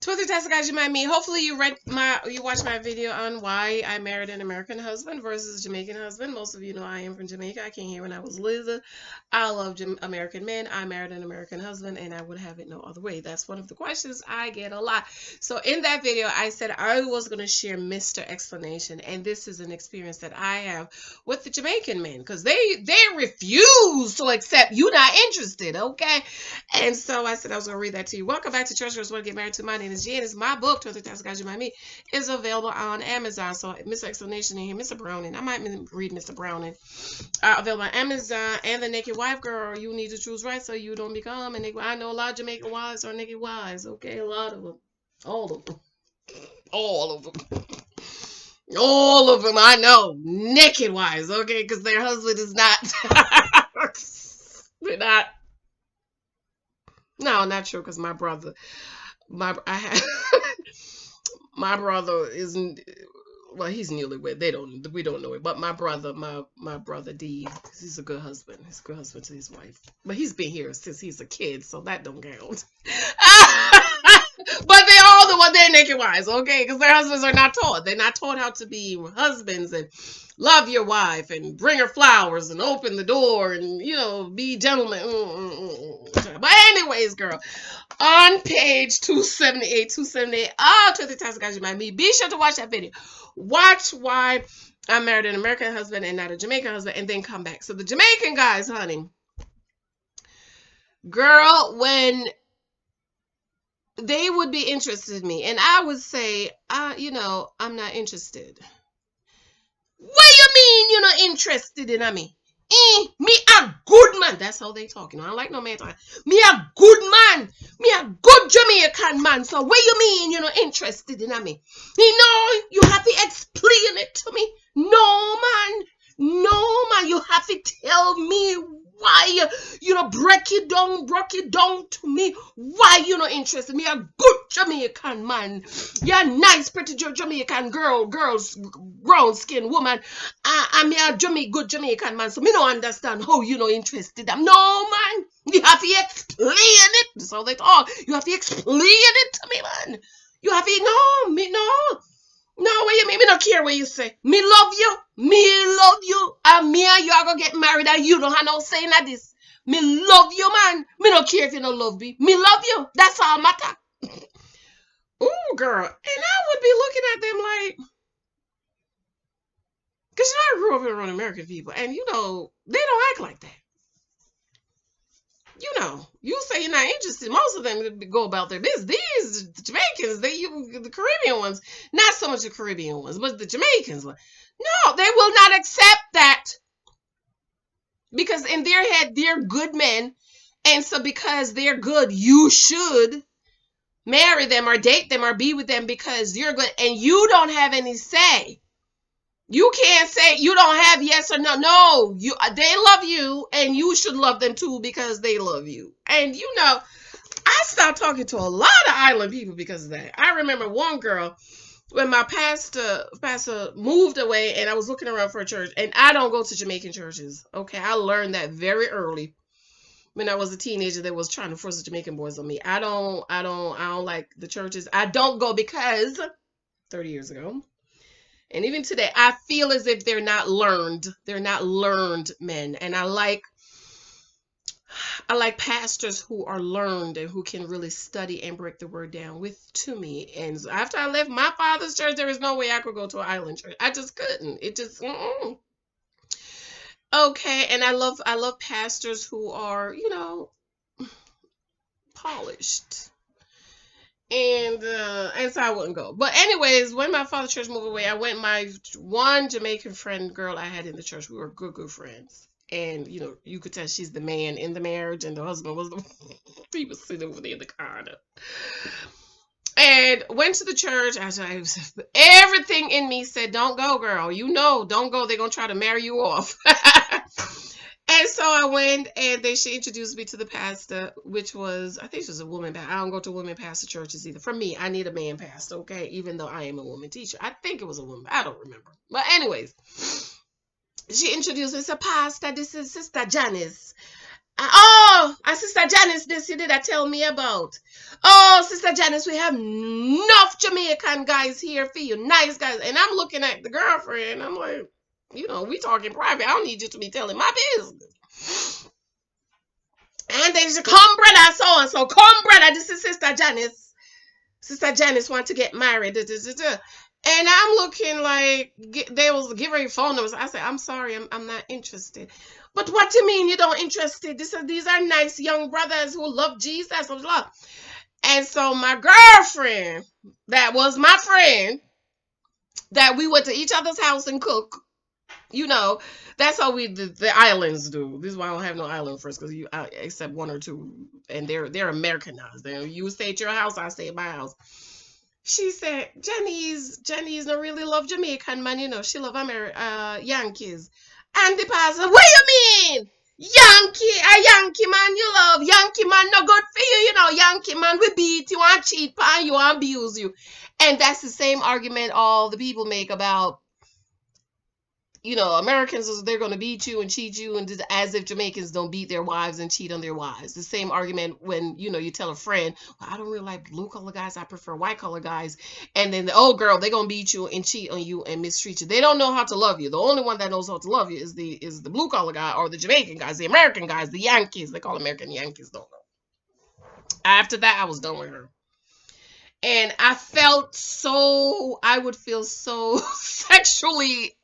Twitter test guys, you might meet. Hopefully you watched my video on why I married an American husband versus Jamaican husband. Most of you know I am from Jamaica. I came here when I was little. I love American men. I married an American husband and I would have it no other way. That's one of the questions I get a lot. So in that video, I said I was going to share Mr. Explanation, and this is an experience that I have with the Jamaican men because they refuse to accept you're not interested, okay? And so I said I was going to read that to you. Welcome back to Church Girls Want to Get Married To. My name is Janice. My book, 20 Times Guys You Might Meet, is available on Amazon. So Mr. Explanation in here, Mr. Browning. I might read Mr. Browning. Available on Amazon. And The Naked Wife, girl. You need to choose right so you don't become a naked. I know a lot of Jamaican wives are naked wives. Okay, a lot of them. All of them. All of them. All of them, I know. Naked wives, okay? Because their husband is not. They're not. No, not true. Because my brother my brother isn't, well, he's newlywed. We don't know it, but my brother D, he's a good husband. He's a good husband to his wife, but he's been here since he's a kid, so that don't count. But they all the one they're naked wives, okay? Because their husbands are not taught. They're not taught how to be husbands and love your wife and bring her flowers and open the door and, you know, be gentlemen. But anyways, girl, on page 278, to the times guys you might meet. Be sure to watch that video. Watch why I married an American husband and not a Jamaican husband, and then come back. So the Jamaican guys, honey, girl, when they would be interested in me, and I would say, I'm not interested. What you mean you're not interested in me? Me a good man. That's how they talk. I don't like no man talking. Me a good man. Me a good Jamaican man. So what you mean you're not interested in me? You have to explain it to me. No, man. You have to tell me why break it down to me. Why you not interested? Me a good Jamaican man. You're a nice, pretty Jamaican girls, brown skin woman. I'm a good Jamaican man, so me don't understand how you not interested. No, man. You have to explain it. That's how they talk. You have to explain it to me, man. You have to, no, what you mean? Me don't care what you say. Me love you. And me and you are going to get married and you don't have no saying at this. Me love you, man. Me don't care if you don't love me. Me love you. That's all matter. Ooh, girl. And I would be looking at them like, because I grew up around American people, and they don't act like that. You say you're not interested. Most of them go about their business. These Jamaicans, the Caribbean ones, not so much the Caribbean ones, but the Jamaicans. No, they will not accept that. Because in their head, they're good men. And so because they're good, you should marry them or date them or be with them because you're good. And you don't have any say. You can't say you don't have yes or no. No, they love you and you should love them too because they love you. And I stopped talking to a lot of island people because of that. I remember one girl when my pastor moved away and I was looking around for a church, and I don't go to Jamaican churches. Okay, I learned that very early when I was a teenager. They was trying to force the Jamaican boys on me. I don't like the churches. I don't go because 30 years ago. And even today, I feel as if they're not learned. They're not learned men. And I like pastors who are learned and who can really study and break the word down to me. And after I left my father's church, there was no way I could go to an island church. I just couldn't. It just, Okay, and I love pastors who are, polished. And so I wouldn't go. But anyways, when my father's church moved away, I went my one Jamaican friend girl I had in the church. We were good friends. And, you could tell she's the man in the marriage and the husband was he was sitting over there in the corner. And went to the church. Everything in me said, don't go, girl. Don't go. They're going to try to marry you off. And so I went, and she introduced me to the pastor, which was, I think she was a woman pastor. I don't go to women pastor churches either. For me, I need a man pastor, okay? Even though I am a woman teacher. I think it was a woman. I don't remember. But anyways, she introduced me. Said, Pastor, this is Sister Janice. Sister Janice, this you did I tell me about. Oh, Sister Janice, we have enough Jamaican guys here for you, nice guys. And I'm looking at the girlfriend. I'm like, we talking private. I don't need you to be telling my business. And they just come, brother, so and so. Come, brother. This is Sister Janice. Sister Janice want to get married. And I'm looking like they was giving her phone numbers. I said, I'm sorry, I'm not interested. But what do you mean you don't interested? These are nice young brothers who love Jesus. And so my girlfriend, that was my friend, that we went to each other's house and cook. That's how the islands do. This is why I don't have no island friends, because except one or two, and they're Americanized. You stay at your house, I stay at my house. She said, Janice don't really love Jamaican man, she love Yankees. And the pastor, what you mean? A Yankee man you love, Yankee man no good for you, Yankee man will beat you and cheat on you and abuse you. And that's the same argument all the people make about, Americans, they're going to beat you and cheat you, and as if Jamaicans don't beat their wives and cheat on their wives. The same argument when, you tell a friend, well, I don't really like blue collar guys, I prefer white collar guys. And then the old girl, they're going to beat you and cheat on you and mistreat you. They don't know how to love you. The only one that knows how to love you is the blue collar guy, or the Jamaican guys, the American guys, the Yankees. They call American Yankees, don't know. After that, I was done with her. And I would feel so sexually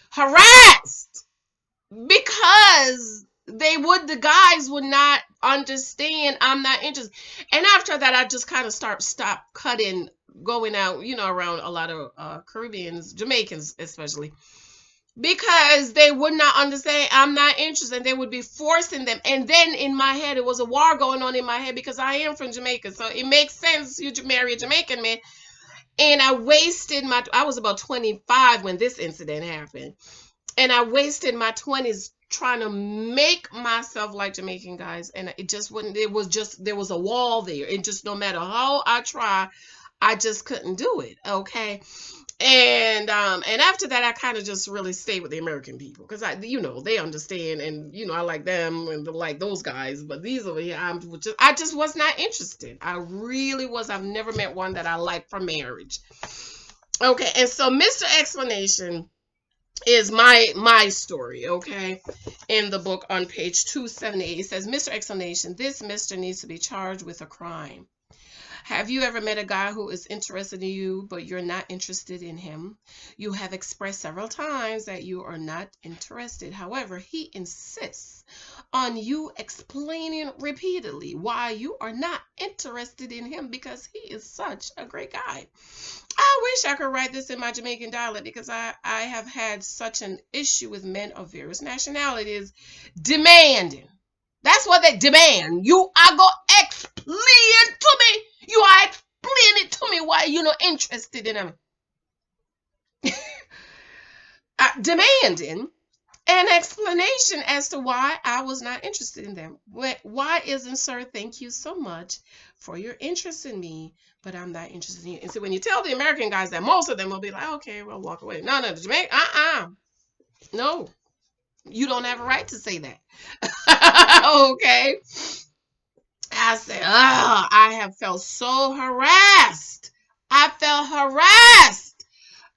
harassed, because the guys would not understand I'm not interested. And after that, I just kind of stopped cutting, going out, around a lot of Caribbeans, Jamaicans especially, because they would not understand I'm not interested. They would be forcing them. And then in my head, it was a war going on in my head, because I am from Jamaica, so it makes sense you marry a Jamaican man. And I was about 25 when this incident happened. And I wasted my 20s trying to make myself like Jamaican guys. And it just wouldn't, there was a wall there. It just, no matter how I try, I just couldn't do it. Okay. And after that, I kind of just really stayed with the American people, because they understand, and I like them and like those guys. But these over here, I just was not interested. I really was. I've never met one that I like for marriage. Okay, and so Mr. Explanation is my story. Okay, in the book on page 278, it says, Mr. Explanation, this Mr. needs to be charged with a crime. Have you ever met a guy who is interested in you, but you're not interested in him? You have expressed several times that you are not interested. However, he insists on you explaining repeatedly why you are not interested in him, because he is such a great guy. I wish I could write this in my Jamaican dialect, because I have had such an issue with men of various nationalities demanding. That's what they demand. You are going to explain to me. You are explaining to me why you're not interested in them. Demanding an explanation as to why I was not interested in them. Why isn't, sir, thank you so much for your interest in me, but I'm not interested in you. And so when you tell the American guys that, most of them will be like, okay, well, walk away. No, the Jamaican, no. You don't have a right to say that. Okay. I said, I have felt so harassed. I felt harassed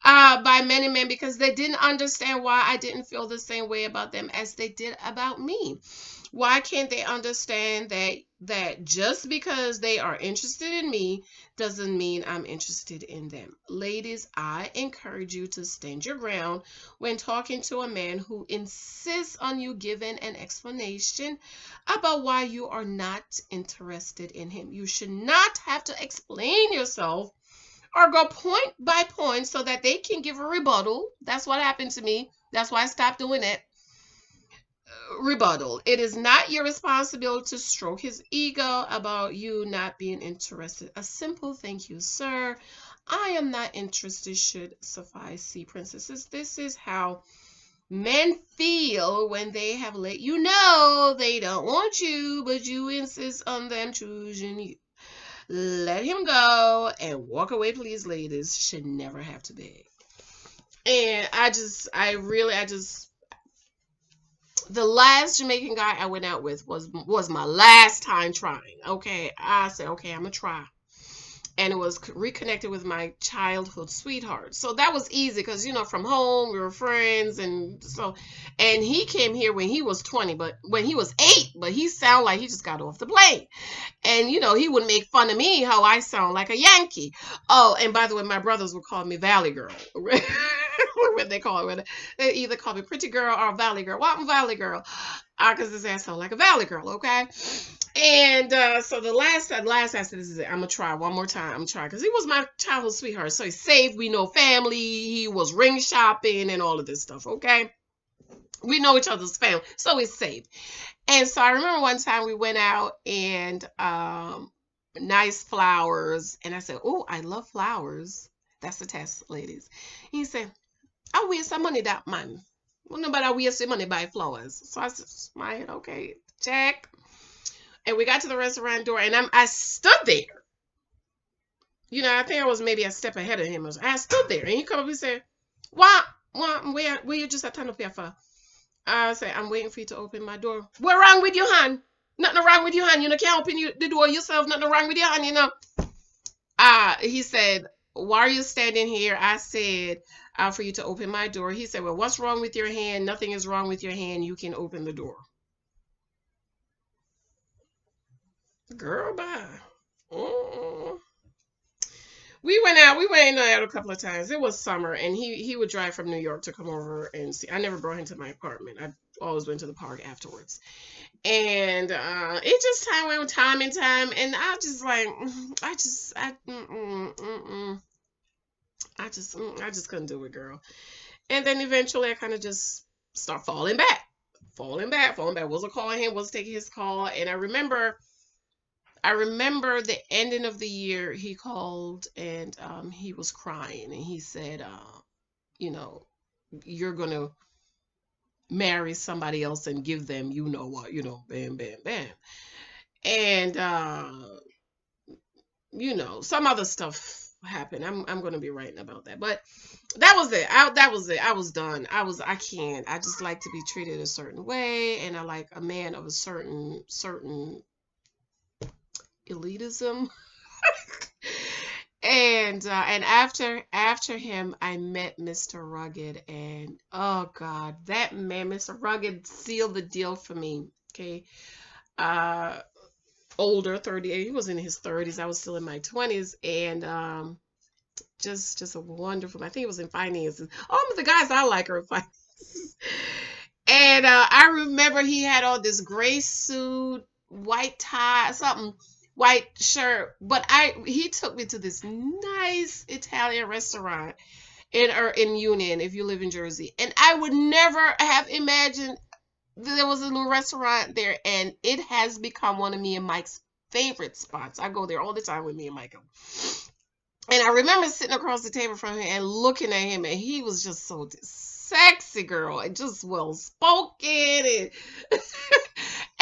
by many men, because they didn't understand why I didn't feel the same way about them as they did about me. Why can't they understand that just because they are interested in me doesn't mean I'm interested in them? Ladies, I encourage you to stand your ground when talking to a man who insists on you giving an explanation about why you are not interested in him. You should not have to explain yourself or go point by point so that they can give a rebuttal. That's what happened to me. That's why I stopped doing it. Rebuttal. It is not your responsibility to stroke his ego about you not being interested. A simple thank you, sir. I am not interested should suffice. See, princesses, this is how men feel when they have let you know they don't want you, but you insist on them choosing you. Let him go and walk away, please, ladies. Should never have to beg. And The last Jamaican guy I went out with was my last time trying. Okay, I said, okay, I'm gonna try, and it was reconnected with my childhood sweetheart. So that was easy because from home we were friends, and he came here when he was 20, but when he was 8, but he sounded like he just got off the plane. And he would make fun of me how I sound like a Yankee. Oh, and by the way, my brothers would call me Valley Girl. What they call it. They either call me Pretty Girl or Valley Girl. Well, I'm Valley Girl. Because this ass sound like a Valley Girl, okay? And so the last I said, this is it. I'm gonna try one more time. I'm gonna try because he was my childhood sweetheart. So he's safe. We know family. He was ring shopping and all of this stuff. Okay, we know each other's family, so he's safe. And so I remember one time we went out and nice flowers, and I said, "Oh, I love flowers." That's the test, ladies. He said, "I waste some money, that man. Well, nobody waste money buy flowers." So I said, "Smile, okay, check." And we got to the restaurant door, and I stood there. I think I was maybe a step ahead of him. I stood there, and he come up and said, "What? Where you just a turn up here for?" I said, "I'm waiting for you to open my door." "What wrong with your hand? Nothing wrong with your hand. Can't open the door yourself. Nothing wrong with your hand. He said, "Why are you standing here?" I said, "For you to open my door." He said, "Well, what's wrong with your hand?" "Nothing is wrong with your hand. You can open the door." Girl, bye. Mm. We went out a couple of times. It was summer, and he would drive from New York to come over and see. I never brought him to my apartment. I always went to the park afterwards. And it just went time and time, and I just like, I just couldn't do it, girl. And then eventually I kind of just start falling back. Wasn't calling him, wasn't taking his call. And I remember the ending of the year, he called, and he was crying, and he said, "You're going to marry somebody else and give them, what, bam, bam, bam." And, some other stuff happened. I'm going to be writing about that. But that was it. That was it. I was done. I can't. I just like to be treated a certain way, and I like a man of a certain elitism. And after him, I met Mr. Rugged, and oh God, that man, Mr. Rugged, sealed the deal for me. Okay, older, 38. He was in his 30s. I was still in my 20s, and just a wonderful. I think it was in finances. All of the guys I like are in finances. And I remember he had all this gray suit, white tie, something, white shirt. But he took me to this nice Italian restaurant in Union, if you live in Jersey. And I would never have imagined there was a little restaurant there, and it has become one of me and Mike's favorite spots. I go there all the time with me and Michael. And I remember sitting across the table from him and looking at him, and he was just so sexy, girl, and just well spoken, and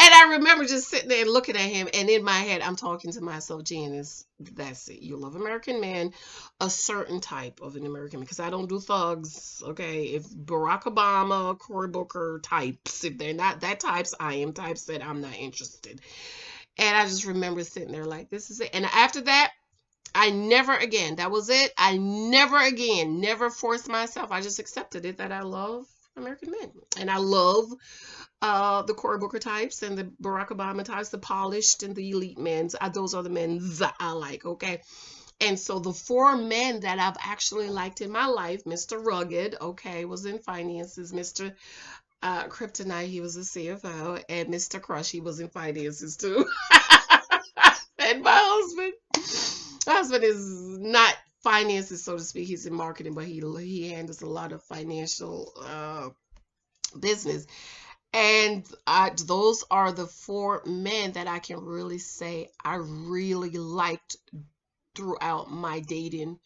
and I remember just sitting there and looking at him, and in my head I'm talking to myself, Janice, that's it. You love American men, a certain type of an American man, because I don't do thugs. Okay, if Barack Obama, Cory Booker types, if they're not that types, I am types that I'm not interested. And I just remember sitting there like, this is it. And after that, I never again, that was it. I never forced myself. I just accepted it that I love American men. And I love the Cory Booker types and the Barack Obama types, the polished and the elite men. Those are the men that I like, okay? And so the 4 men that I've actually liked in my life, Mr. Rugged, okay, was in finances. Mr. Kryptonite, he was a CFO. And Mr. Crush, he was in finances too. And my husband is not finances, so to speak. He's in marketing, but he handles a lot of financial business. And those are the 4 men that I can really say I really liked throughout my dating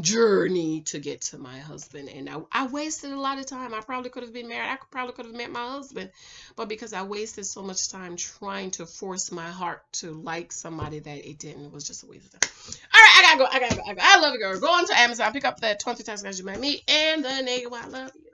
journey to get to my husband. And I wasted a lot of time. I probably could have been married. I probably could have met my husband, but because I wasted so much time trying to force my heart to like somebody that it didn't, it was just a waste of time. All right, I gotta go. I love you, girl. Go on to Amazon, pick up that 20 times guys you met me and the nigga I love you.